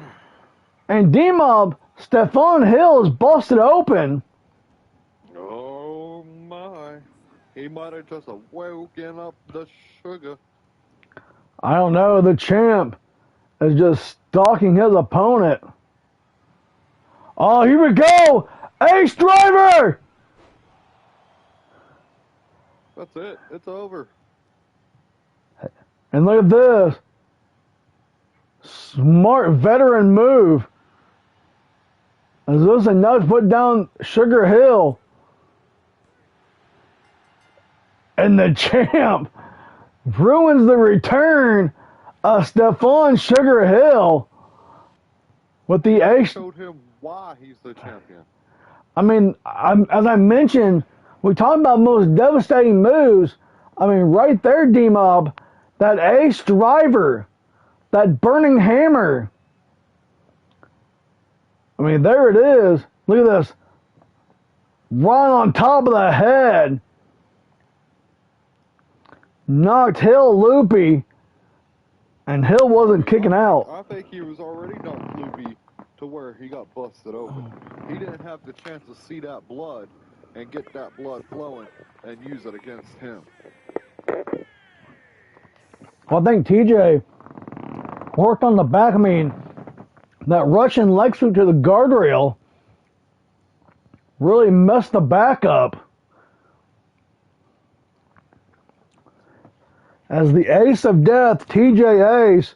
And D-Mob, Stephon Hill is busted open. Oh, my. He might have just woken up the sugar. I don't know. The champ is just stalking his opponent. Oh, here we go! Ace Driver! That's it. It's over. And look at this. Smart veteran move. As this and Nuts put down Sugar Hill. And the champ ruins the return of Stephon Sugar Hill with the ace. Showed him why he's the champion. I mean, as I mentioned, we talk about most devastating moves. I mean, right there, D-Mob, that ace driver, that burning hammer. I mean, there it is. Look at this. Right on top of the head. Knocked Hill loopy, and Hill wasn't kicking out. I think he was already knocked loopy to where he got busted open. He didn't have the chance to see that blood and get that blood flowing and use it against him. Well, I think TJ worked on the back. I mean, that Russian leg sweep to the guardrail really messed the back up. As the Ace of Death, TJ Ace,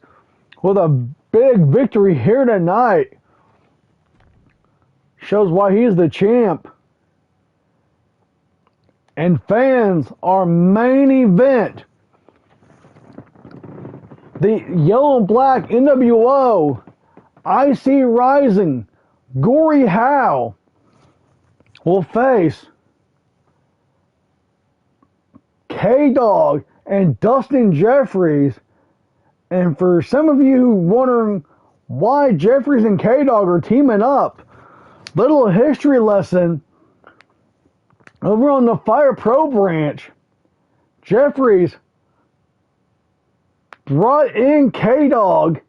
with a big victory here tonight, shows why he's the champ. And fans, our main event, the Yellow and Black NWO IC Rising, Gory Howe will face K-Dog and Dustin Jeffries. And for some of you wondering why Jeffries and K-Dog are teaming up, little history lesson. Over on the Fire Pro branch, Jeffries brought in K-Dog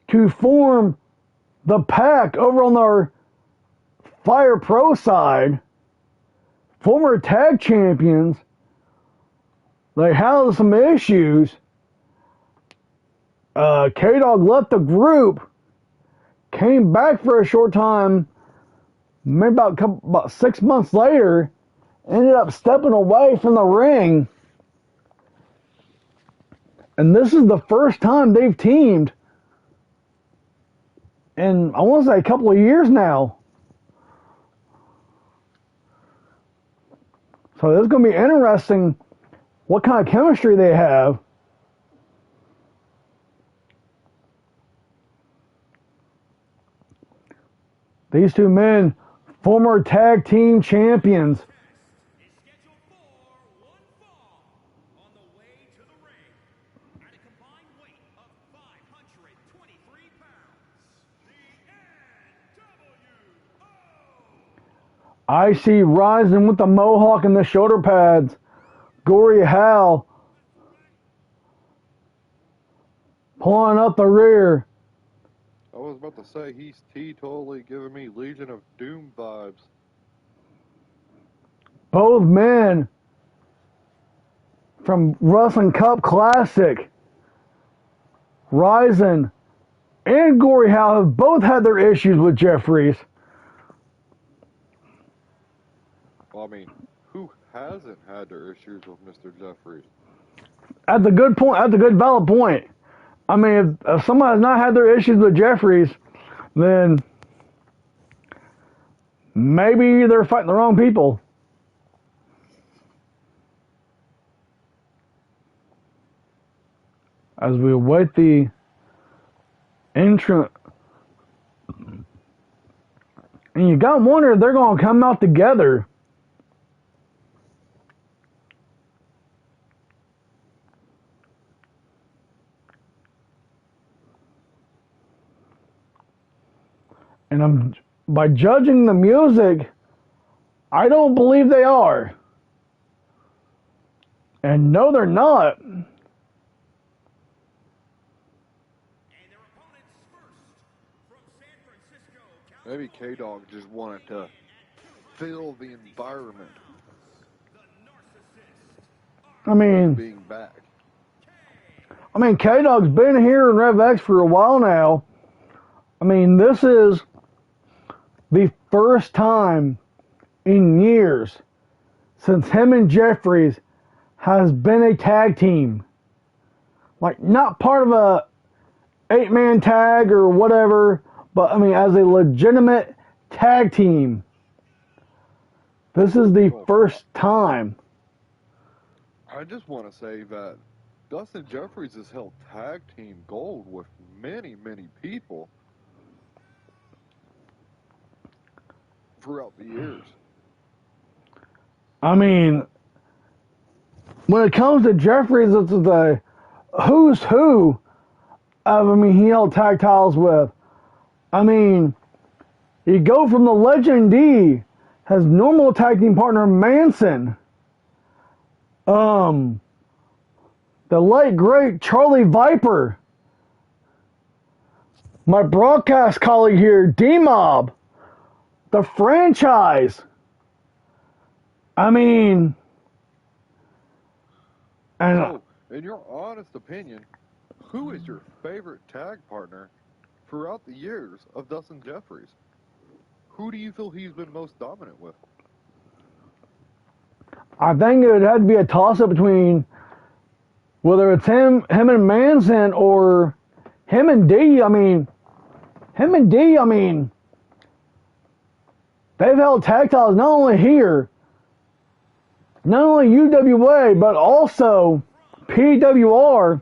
to form the pack over on our Fire Pro side. Former tag champions. They had some issues. K-Dog left the group, came back for a short time, maybe about 6 months later, ended up stepping away from the ring. And this is the first time they've teamed in, I want to say, a couple of years now. So it's going to be interesting what kind of chemistry they have. These two men, former tag team champions. Is scheduled for one fall on the way to the ring at a combined weight of 523 pounds. The NWO. IC Rising with the mohawk and the shoulder pads. Gory Howe pulling up the rear. I was about to say, he's totally giving me Legion of Doom vibes. Both men from Wrestling Cup Classic, Rising and Gory Howe, have both had their issues with Jeffries. Well, I mean, who hasn't had their issues with Mr. Jeffries? At the good point, at the good valid point. I mean, if someone has not had their issues with Jeffries, then maybe they're fighting the wrong people. As we await the entrance. And you got to wonder if they're going to come out together. And by judging the music, I don't believe they are. And no, they're not. And their opponents first from San Francisco, Maybe K-Dog just wanted to fill the environment. the narcissist. I mean, Being back. I mean, K-Dog's been here in Rev X for a while now. I mean, this is the first time in years since him and Jeffries has been a tag team. Like, not part of a 8-man tag or whatever, but I mean, as a legitimate tag team. This is the first time. I just want to say that Dustin Jeffries has held tag team gold with many, many people throughout the years. I mean, when it comes to Jeffries, it's the who's who of, I mean, he held tag titles with. I mean, you go from the Legend D, has normal tag team partner Manson. The late great Charlie Viper. My broadcast colleague here, D-Mob. The Franchise. I mean, and So, in your honest opinion, who is your favorite tag partner throughout the years of Dustin Jeffries? Who do you feel he's been most dominant with? I think it would have to be a toss-up between whether it's him and Manson, or him and D. I mean, they've held tag titles not only here, not only UWA, but also PWR.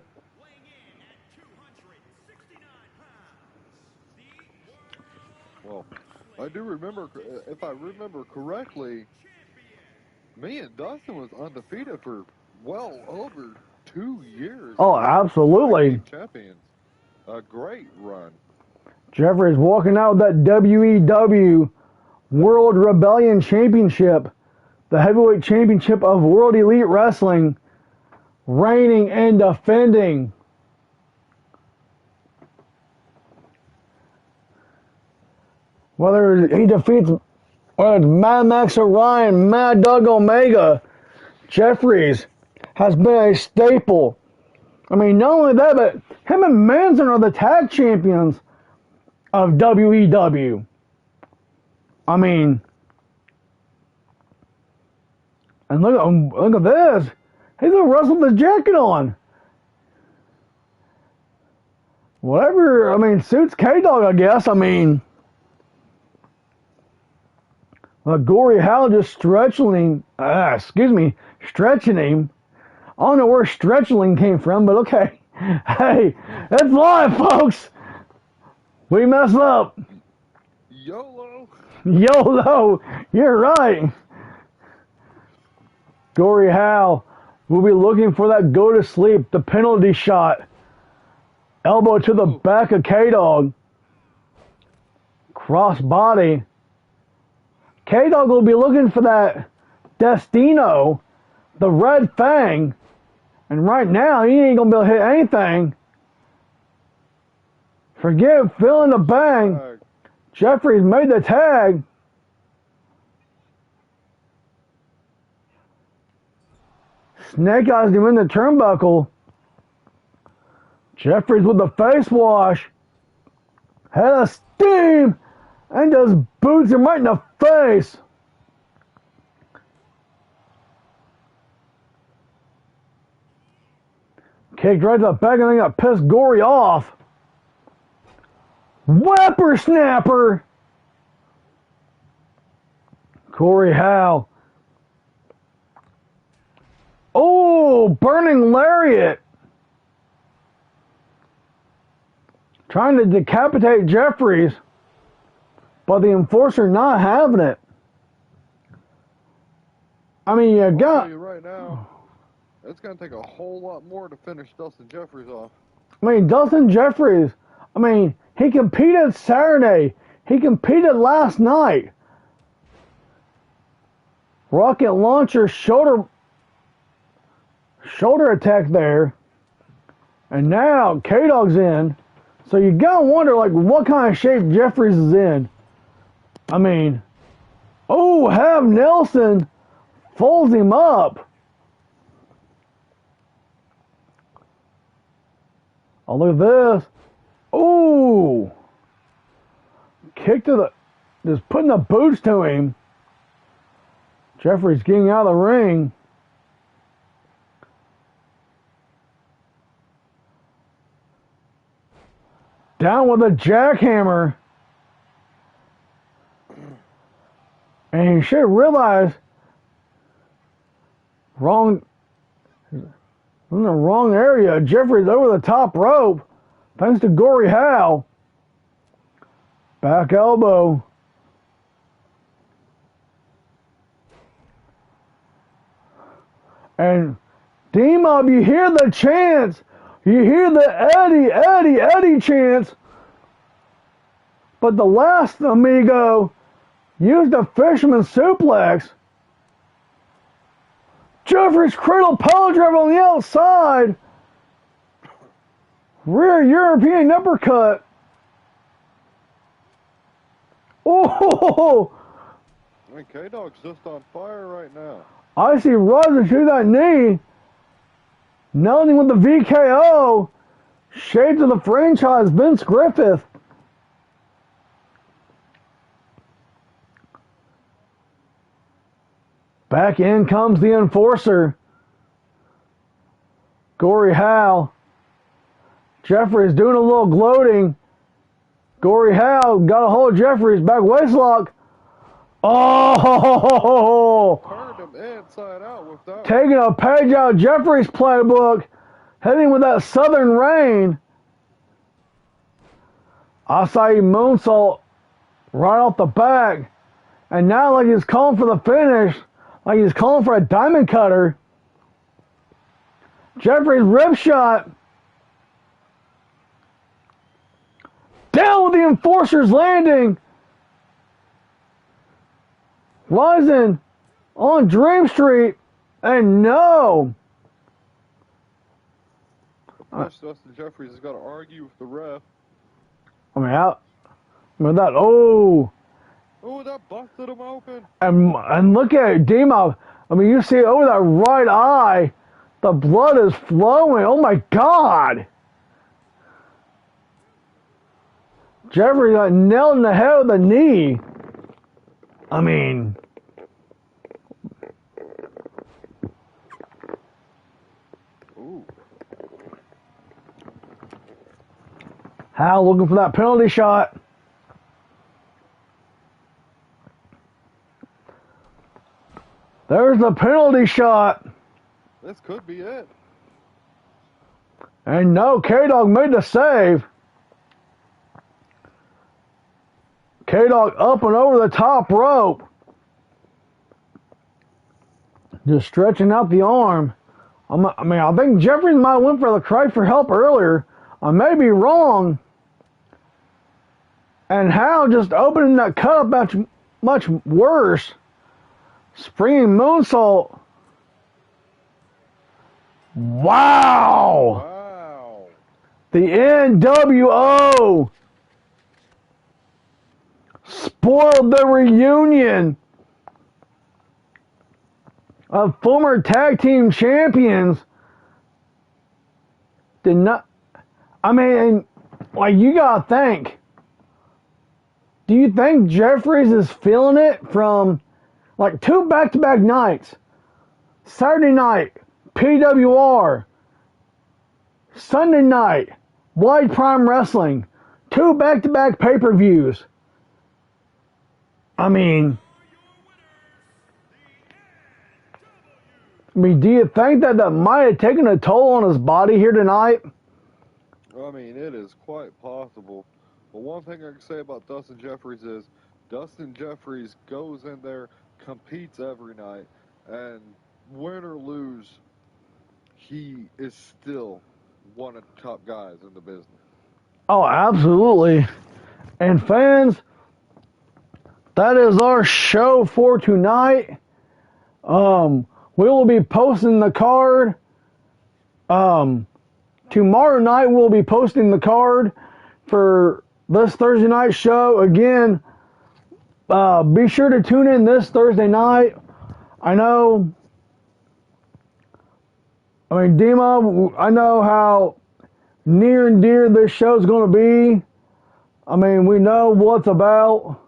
Well, I do remember, if I remember correctly, me and Dustin was undefeated for well over 2 years. Oh, absolutely. Champions. A great run. Jeffries walking out with that WEW World Rebellion Championship, the heavyweight championship of World Elite Wrestling, reigning and defending. Whether he defeats, whether it's Mad Max Orion, Mad Dog Omega, Jeffries has been a staple. I mean, not only that, but him and Manson are the tag champions of WEW. I mean, and look at this. He's gonna wrestle with his jacket on. Whatever, I mean, suits K-Dog, I guess. I mean, Gory Hal just stretching him. Stretching him. I don't know where stretching came from, but okay. Hey, it's live, folks. We messed up. YOLO. YOLO. You're right. Gory Hal will be looking for that go to sleep, the penalty shot. Elbow to the back of K-Dog. Cross body. K-Dog will be looking for that Destino, the Red Fang. And right now, he ain't going to be able to hit anything. Forget filling the bang. Jeffries made the tag. Snake Eyes him in the turnbuckle. Jeffries with the face wash. Head of steam. And just boots him right in the face. Kicked right to the back and then got pissed Gory off. Whippersnapper. Corey Howe. Oh, burning lariat. Trying to decapitate Jeffries, but the enforcer not having it. I mean, you I'll got... tell you right now, it's going to take a whole lot more to finish Dustin Jeffries off. I mean, Dustin Jeffries, I mean, he competed Saturday. He competed last night. Rocket launcher shoulder attack there. And now K-Dog's in. So you gotta wonder, like, what kind of shape Jeffries is in. I mean, oh, have Nelson folds him up. Oh, look at this. Ooh. Kick to the... Just putting the boots to him. Jeffries getting out of the ring. Down with a jackhammer. And you should realize in the wrong area. Jeffries over the top rope. Thanks to Gory Howe. Back elbow. And D-Mob, you hear the chants. You hear the Eddie chants. But the last amigo used a fisherman suplex. Jeffries cradle power driver on the outside. Rear European uppercut. Oh! I mean, K-Dog's just on fire right now. I see Roger to that knee. Nailing with the VKO. Shades of the franchise, Vince Griffith. Back in comes the enforcer. Gory Howe. Jeffries doing a little gloating. Gory Howe got a hold of Jeffries. Back waistlock. Oh! Turned him inside out with that. Taking a page out of Jeffries' playbook. Heading with that Southern Rain. Acai moonsault right off the back. And now like he's calling for the finish. Like he's calling for a diamond cutter. Jeffries rib shot. Down with the enforcer's landing. Rising on Dream Street. And no. Dustin Jeffries has got to argue with the ref. I mean, that, oh. Oh, that busted him open. And look at it, D-Mob. I mean, you see over that right eye, the blood is flowing. Oh, my God. Jeffrey got nailed in the head with a knee. I mean... Ooh. Hal looking for that penalty shot. There's the penalty shot. This could be it. And no, K-Dog made the save. K-Dog up and over the top rope. Just stretching out the arm. I think Jeffries might have went for the cry for help earlier. I may be wrong. And Hal just opening that cut up much worse. Springing moonsault. Wow! Wow. The NWO spoiled the reunion of former tag team champions. Did not. I mean, like, you gotta think. Do you think Jeffries is feeling it from like 2 back-to-back nights? Saturday night, PWR. Sunday night, Wide Prime Wrestling. 2 back-to-back pay-per-views. I mean, do you think that might have taken a toll on his body here tonight? I mean, it is quite possible. But one thing I can say about Dustin Jeffries is Dustin Jeffries goes in there, competes every night, and win or lose, he is still one of the top guys in the business. Oh, absolutely. And fans, that is our show for tonight. We will be posting the card. Tomorrow night we'll be posting the card for this Thursday night show. Again, be sure to tune in this Thursday night. I know, Dima, I know how near and dear this show's going to be. I mean, we know what's about.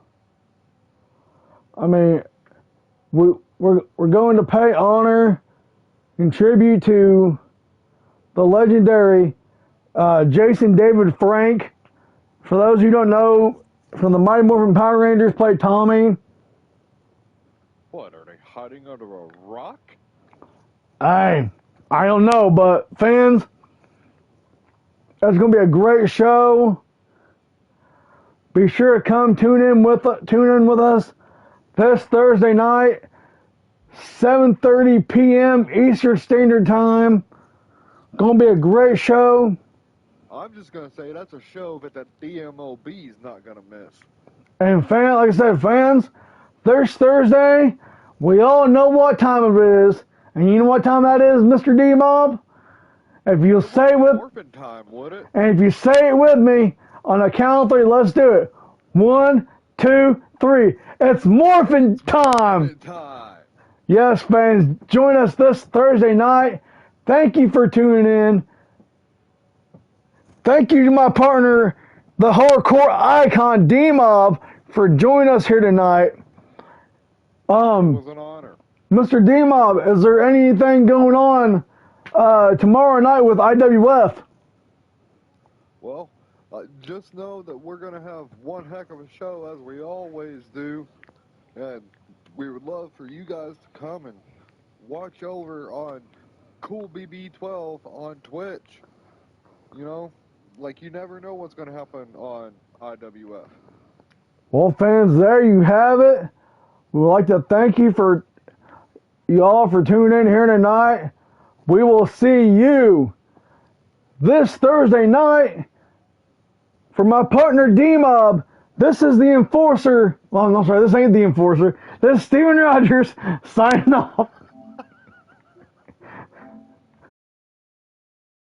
I mean, we're going to pay honor and tribute to the legendary Jason David Frank. For those who don't know, from the Mighty Morphin Power Rangers, played Tommy. What, are they hiding under a rock? I don't know, but fans, it's going to be a great show. Be sure to come tune in with us this Thursday night, 7:30 p.m. Eastern Standard Time. Going to be a great show. I'm just going to say that's a show that the DMOB's not going to miss. And like I said, fans, this Thursday, we all know what time it is. And you know what time that is, Mr. D-Mob? If you say it with Morphin' time, would it? And if you say it with me on a count of three, let's do it. 1, 2, 3. It's Morphin' time. Morphin' time. Yes, fans, join us this Thursday night. Thank you for tuning in. Thank you to my partner, the hardcore icon D-Mob, for joining us here tonight. It was an honor. Mr. D-Mob, is there anything going on tomorrow night with IWF? Well, just know that we're going to have one heck of a show, as we always do. And we would love for you guys to come and watch over on Cool BB12 on Twitch. You know, like you never know what's going to happen on IWF. Well, fans, there you have it. We would like to thank you all for tuning in here tonight. We will see you this Thursday night. For my partner D-Mob, this is the Enforcer. Well, I'm sorry, this ain't the Enforcer. This is Steven Rogers signing off.